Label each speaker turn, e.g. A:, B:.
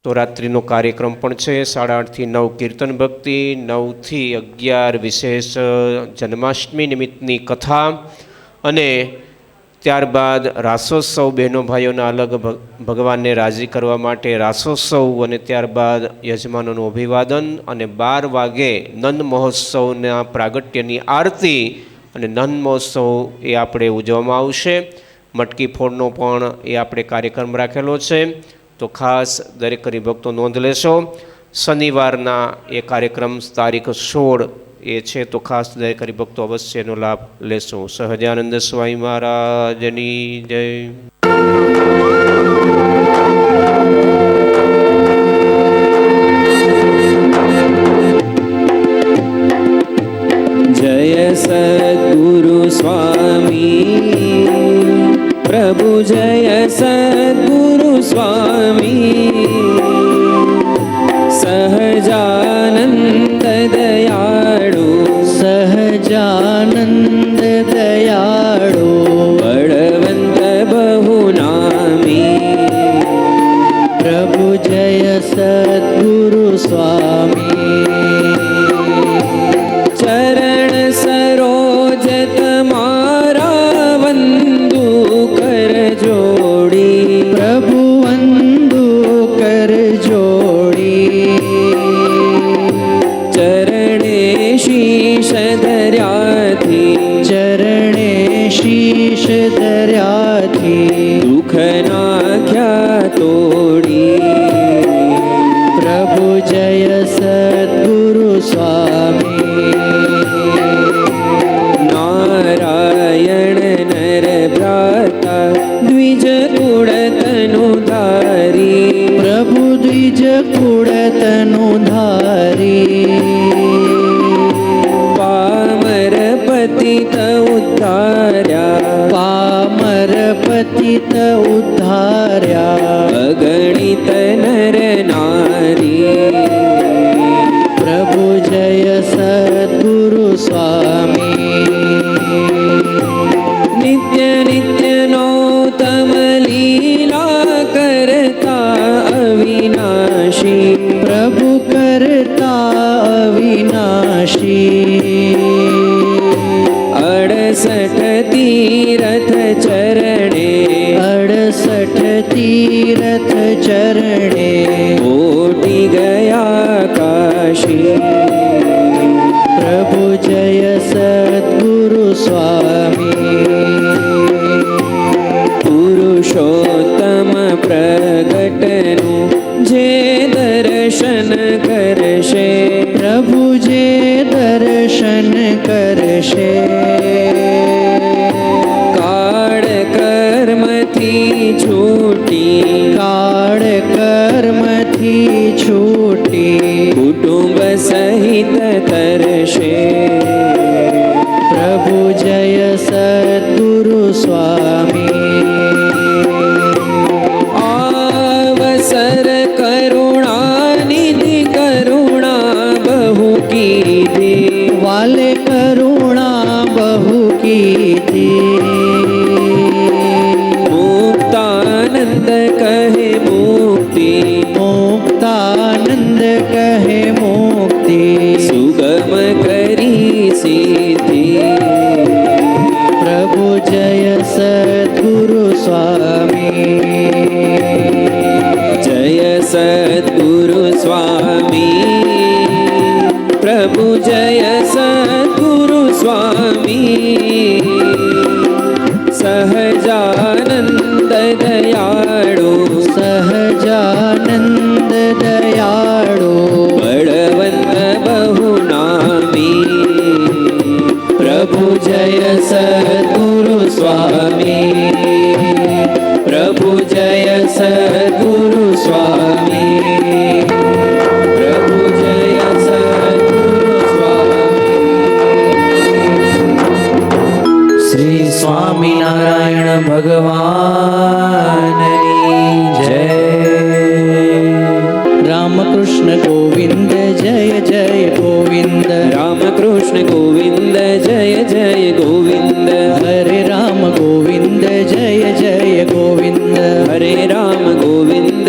A: તો રાત્રિનો કાર્યક્રમ પણ છે 8:30 થી 9 કીર્તન ભક્તિ, 9 થી 11 વિશેષ જન્માષ્ટમી નિમિત્તની કથા અને ત્યારબાદ રાસોત્સવ, બહેનો ભાઈઓના અલગ ભગવાનને રાજી કરવા માટે રાસોત્સવ અને ત્યારબાદ યજમાનોનું અભિવાદન અને 12 વાગે નંદ મહોત્સવના પ્રાગટ્યની આરતી અને નંદ મહોત્સવ એ આપણે ઉજવવામાં આવશે. મટકી ફોડનો પણ એ આપણે કાર્યક્રમ રાખેલો છે, તો ખાસ દરેક હરિભક્તો નોંધ લેશો. શનિવારના એ કાર્યક્રમ તારીખ 16 એ છે, તો ખાસ દરેક હરિભક્તો અવશ્ય એનો લાભ લેશો. સહજાનંદ સ્વામી મહારાજની જય.
B: जय सद्गुरु स्वामी प्रभु, जय सद्गुरु स्वामी सहजानंद दयाळु, सहजानंद दयाळु बळवंत बहुनामी प्रभु, जय सद्गुरु स्वामी चरण सरोज तमारा वंदु कर जोड़ी प्रभु, वंदु कर जोड़ी चरणे शीश धर्याथी, चरणे शीश धर्याथी दुख नाख्या तोड़ी प्रभु, जय सद्गुरु स्वामी नारायण नर भ्राता द्विज कुळ तनुधारी प्रभु, द्विज कुळ तनुधारी पामर पतित उद्धार्या, पामर पतित उद्धार्या अगणित नर नारी प्रभु, जय सद्गुरु स्वामी नित्य नित्य नौतम लीला करता अविनाशी प्रभु, करता अविनाशी 68 तीरथ चरणे, 68 तीरथ चरणे कोटि गया काशी प्रभु, जय सद्गुरु स्वामी पुरुषोत्तम प्रगटनु जे दर्शन करशे प्रभु, जे दर्शन करशे काळ कर्म थी छूटी, काळ कर्म थी छूटी कुटुंब सहित तरशे प्रभु, जय सद्गुरु स्वामी आवसर करुणा निधि करुणा बहु कीधी वाले करुणा बहु कीधी मुक्तानंद कहे मुक्ति, मुक्तानंद कहे मुक्ति सुगम करी सिद्धि प्रभु, जय सद्गुरु स्वामी जय सद्गुरु स्वामी प्रभु, जय सद्गुरु स्वामी सहजानंद दयाळु, सहजानंद दयाळु बळवंत बहुनामी प्रभु, जय सद्गुरु स्वामी प्रभु, जय सद्गुरु स्वामी प्रभु, जय सद्गुरु स्वामी श्री स्वामीनारायण भगवाननी जय. रामकृष्ण गोविंद जय जय गोविंद, रामकृष्ण गोविंद जय जय गोविंद, हरे राम गोविंद जय जय गोविंद, हरे राम गोविंद